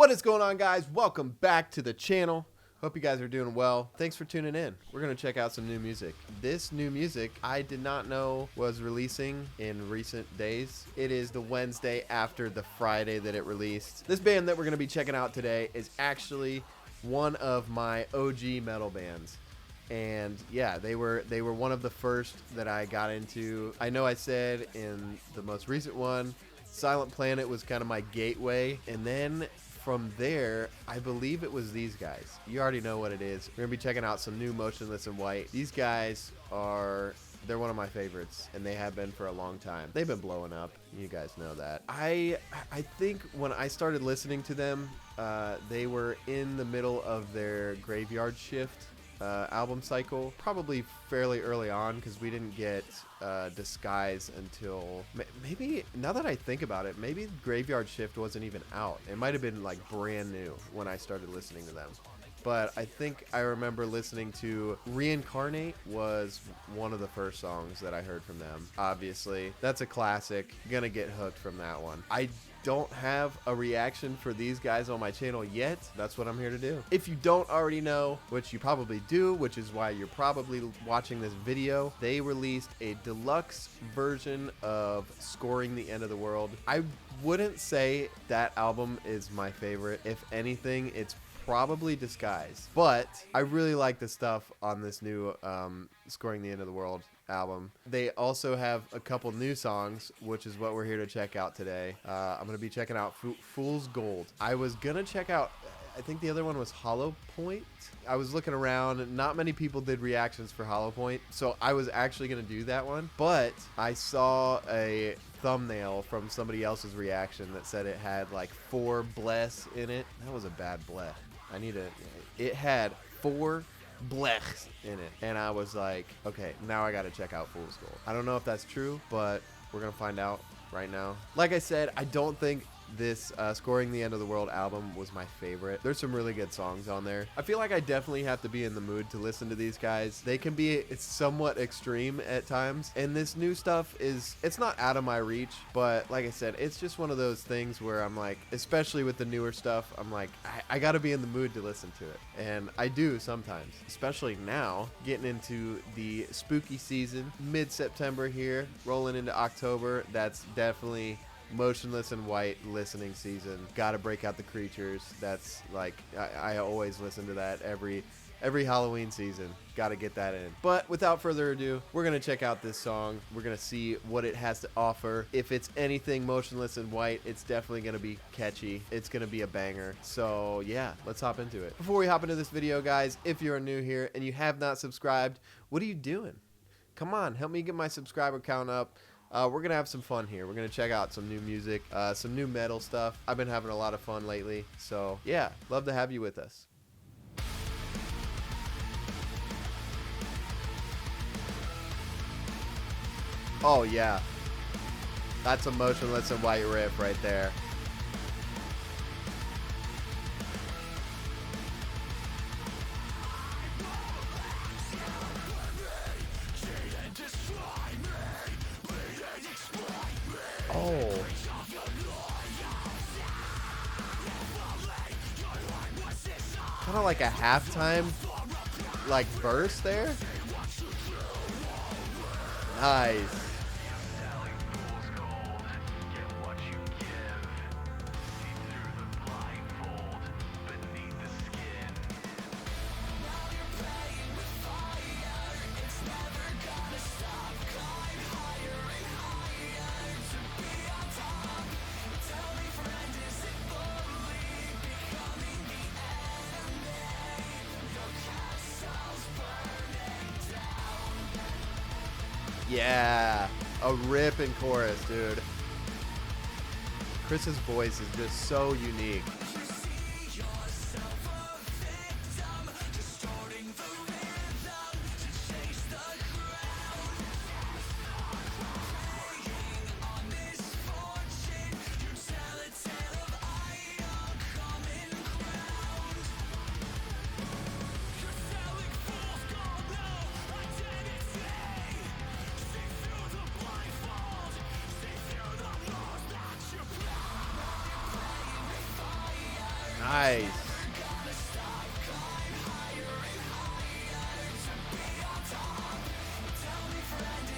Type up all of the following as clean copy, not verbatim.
What is going on, guys? Welcome back to the channel. Hope you guys are doing well. Thanks for tuning in. We're going to check out some new music. This new music I did not know was releasing in recent days. It is the Wednesday after the Friday that it released. This band that we're going to be checking out today is actually one of my OG metal bands. And yeah, they were one of the first that I got into. I know I said in the most recent one, Silent Planet was kind of my gateway, and then from there, I believe it was these guys. You already know what it is. We're gonna be checking out some new Motionless in White. These guys they're one of my favorites, and they have been for a long time. They've been blowing up. You guys know that. I think when I started listening to them, they were in the middle of their Graveyard Shift album cycle, probably fairly early on, because we didn't get Disguise until maybe, now that I think about it, maybe Graveyard Shift wasn't even out. It might have been like brand new when I started listening to them. But I think I remember listening to Reincarnate was one of the first songs that I heard from them. Obviously, that's a classic. Gonna get hooked from that one. I don't have a reaction for these guys on my channel yet. That's what I'm here to do. If you don't already know, which you probably do, which is why you're probably watching this video, they released a deluxe version of Scoring the End of the World. I wouldn't say that album is my favorite. If anything, it's probably Disguise, but I really like the stuff on this new Scoring the End of the World album. They also have a couple new songs, which is what we're here to check out today. I'm gonna be checking out Fool's Gold. I was gonna check out, I think the other one was Hollow Point. I was looking around, not many people did reactions for Hollow Point, so I was actually gonna do that one, but I saw a thumbnail from somebody else's reaction that said it had like 4 bless in it. That was a bad bleh. It had 4 blechs in it, and I was like, okay, now I gotta check out Fool's Gold. I don't know if that's true, but we're gonna find out right now. Like I said, I don't think this Scoring the End of the World album was my favorite. There's some really good songs on there. I feel like I definitely have to be in the mood to listen to these guys. They can be somewhat extreme at times, and this new stuff it's not out of my reach, but like I said, it's just one of those things where I'm like, especially with the newer stuff, I'm like, I gotta be in the mood to listen to it, and I do sometimes, especially now, getting into the spooky season, mid-September here, rolling into October. That's definitely Motionless in White listening season. Gotta break out the creatures. That's like, I always listen to that every Halloween season. Gotta get that in. But without further ado, we're gonna check out this song. We're gonna see what it has to offer. If it's anything Motionless in White, it's definitely gonna be catchy. It's gonna be a banger. So yeah, let's hop into it. Before we hop into this video, guys, if you're new here and you have not subscribed, what are you doing? Come on, help me get my subscriber count up. We're gonna have some fun here. We're gonna check out some new music, some new metal stuff. I've been having a lot of fun lately, so yeah, love to have you with us. Oh yeah, that's a Motionless in White riff right there. Oh. Kind of like a halftime like verse there. Nice. Yeah, a ripping chorus, dude. Chris's voice is just so unique. Nice.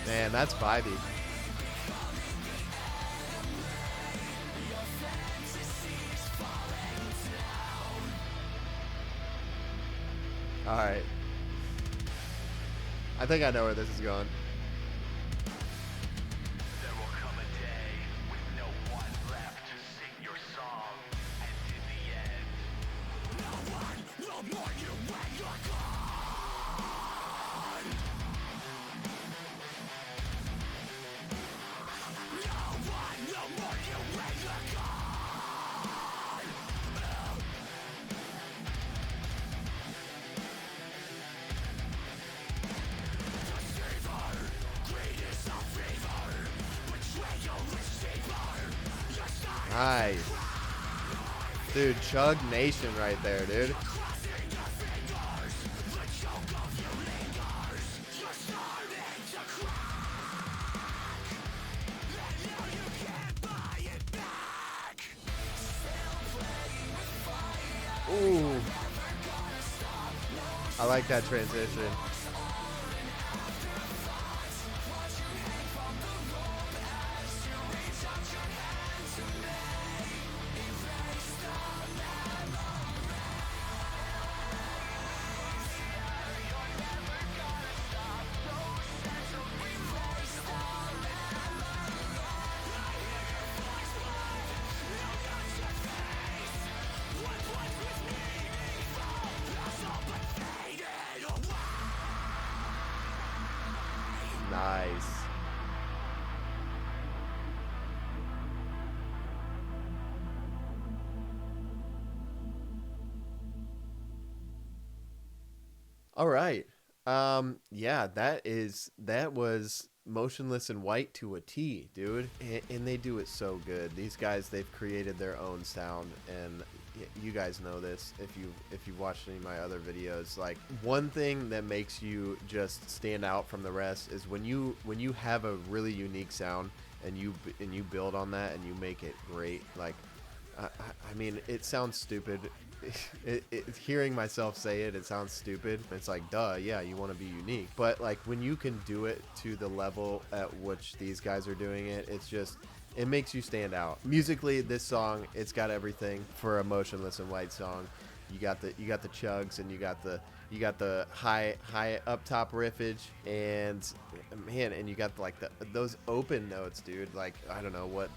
Man, that's vibey. All right. I think I know where this is going. There will come a day with no one left to sing your song, and in the end, no one will mourn you when you're gone. No one will mourn you when you're gone. Deceiver, greed is a fever. Betrayal is deeper. Your side Nice. Dude, Chug Nation right there, dude. crossing your fingers. The choke of you lingers. You're starting to crack. And now you can't buy it back. Still playing with fire. Ooh. I like that transition. Nice. All right. Yeah, that was Motionless in White to a T, dude. And they do it so good. These guys, they've created their own sound, and you guys know this if you've watched any of my other videos. Like, one thing that makes you just stand out from the rest is when you have a really unique sound and you build on that and you make it great. Like, I mean, it sounds stupid. Hearing myself say it sounds stupid. It's like, duh, yeah, you want to be unique. But like, when you can do it to the level at which these guys are doing it, it's just, it makes you stand out. Musically, this song, it's got everything for a Motionless in White song. You got the chugs, and you got the high up top riffage, and man, and you got like those open notes, dude. Like, I don't know what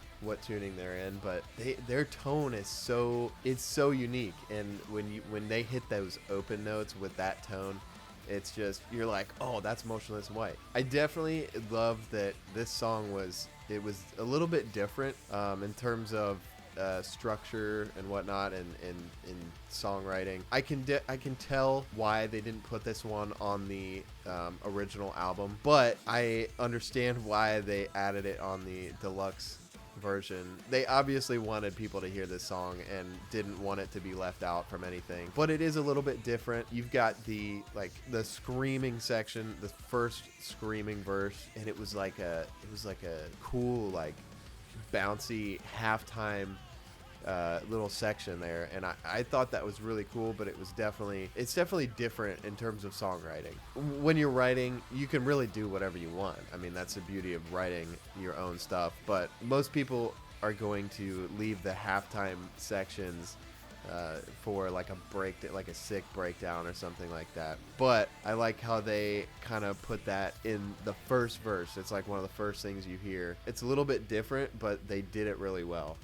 tuning they're in, but their tone is so unique, and when they hit those open notes with that tone, it's just, you're like, oh, that's Motionless in White. I definitely love that this song was a little bit different in terms of structure and whatnot, and in songwriting. I can tell why they didn't put this one on the original album, but I understand why they added it on the deluxe version. They obviously wanted people to hear this song and didn't want it to be left out from anything, but it is a little bit different. You've got the screaming section, the first screaming verse, and it was like a cool, like, bouncy halftime little section there, and I thought that was really cool. But it's definitely different in terms of songwriting. When you're writing, you can really do whatever you want. I mean, that's the beauty of writing your own stuff, but most people are going to leave the halftime sections for like a sick breakdown or something like that. But I like how they kind of put that in the first verse. It's like one of the first things you hear. It's a little bit different, but they did it really well.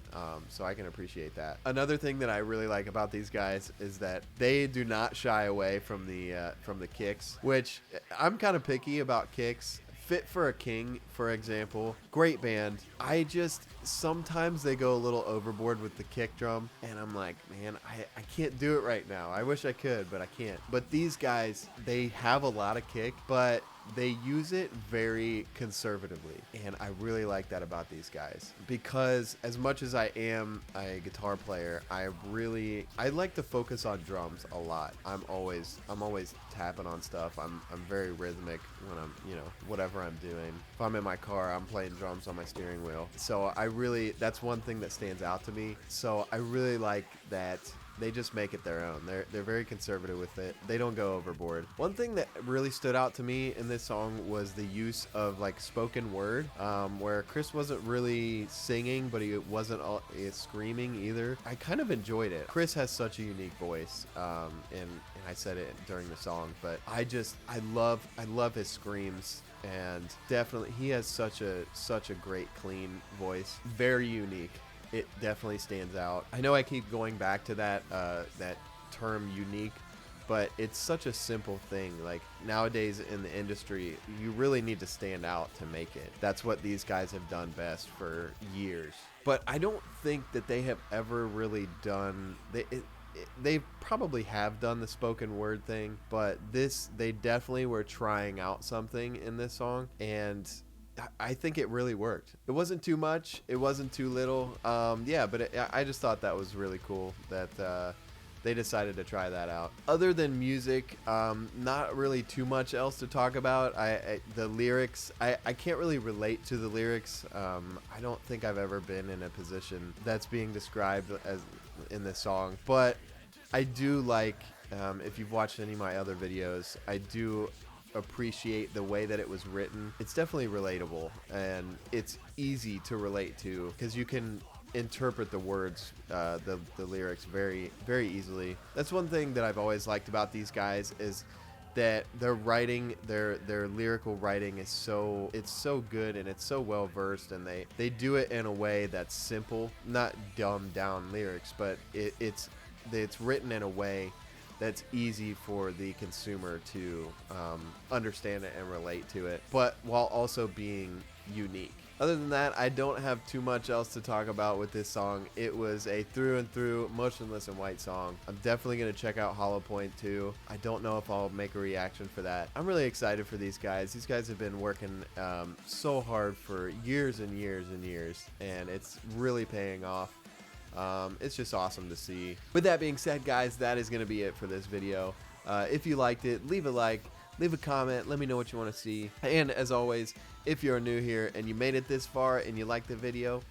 So I can appreciate that. Another thing that I really like about these guys is that they do not shy away from the kicks, which I'm kind of picky about kicks. Fit for a King, for example, great band. I just, sometimes they go a little overboard with the kick drum, and I'm like, man, I can't do it right now. I wish I could, but I can't. But these guys, they have a lot of kick, but they use it very conservatively, and I really like that about these guys, because as much as I am a guitar player, I like to focus on drums a lot. I'm always tapping on stuff. I'm very rhythmic when I'm, whatever I'm doing. If I'm in my car, I'm playing drums on my steering wheel. So that's one thing that stands out to me. So I really like that they just make it their own. They're very conservative with it. They don't go overboard. One thing that really stood out to me in this song was the use of like spoken word, where Chris wasn't really singing, but he wasn't screaming either. I kind of enjoyed it. Chris has such a unique voice, and I said it during the song, but I love his screams. And definitely he has such a great clean voice, very unique. It definitely stands out. I know I keep going back to that term unique, but it's such a simple thing. Like nowadays in the industry, you really need to stand out to make it. That's what these guys have done best for years. But I don't think that they have ever really done they probably have done the spoken word thing, but they definitely were trying out something in this song, and I think it really worked. It wasn't too much, it wasn't too little, but I just thought that was really cool that they decided to try that out. Other than music, not really too much else to talk about. The lyrics, I can't really relate to the lyrics. I don't think I've ever been in a position that's being described as in this song, but I do like, if you've watched any of my other videos, I do appreciate the way that it was written. It's definitely relatable, and it's easy to relate to because you can interpret the words, the lyrics very, very easily. That's one thing that I've always liked about these guys, is that their writing, their lyrical writing is so good, and it's so well versed, and they do it in a way that's simple, not dumbed down lyrics, but it's written in a way that's easy for the consumer to understand it and relate to it, but while also being unique. Other than that, I don't have too much else to talk about with this song. It was a through and through Motionless and White song. I'm definitely going to check out Hollow Point too. I don't know if I'll make a reaction for that. I'm really excited for these guys. These guys have been working so hard for years and years and years, and it's really paying off. It's just awesome to see. With that being said, guys, that is going to be it for this video. If you liked it, leave a like, leave a comment, let me know what you want to see. And as always, if you're new here and you made it this far and you like the video,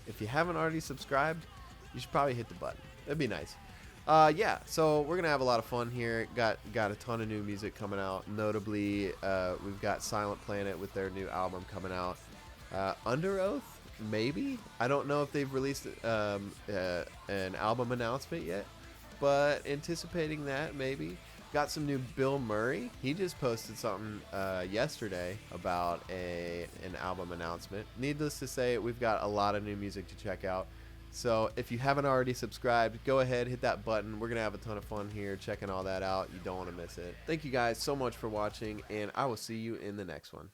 if you haven't already subscribed, you should probably hit the button. That'd be nice. Yeah, so we're gonna have a lot of fun here. Got a ton of new music coming out. Notably, we've got Silent Planet with their new album coming out. Under Oath, maybe. I don't know if they've released an album announcement yet, but anticipating that, maybe. Got some new Bill Murray. He just posted something yesterday about an album announcement. Needless to say, we've got a lot of new music to check out. So if you haven't already subscribed, go ahead, hit that button. We're going to have a ton of fun here checking all that out. You don't want to miss it. Thank you guys so much for watching, and I will see you in the next one.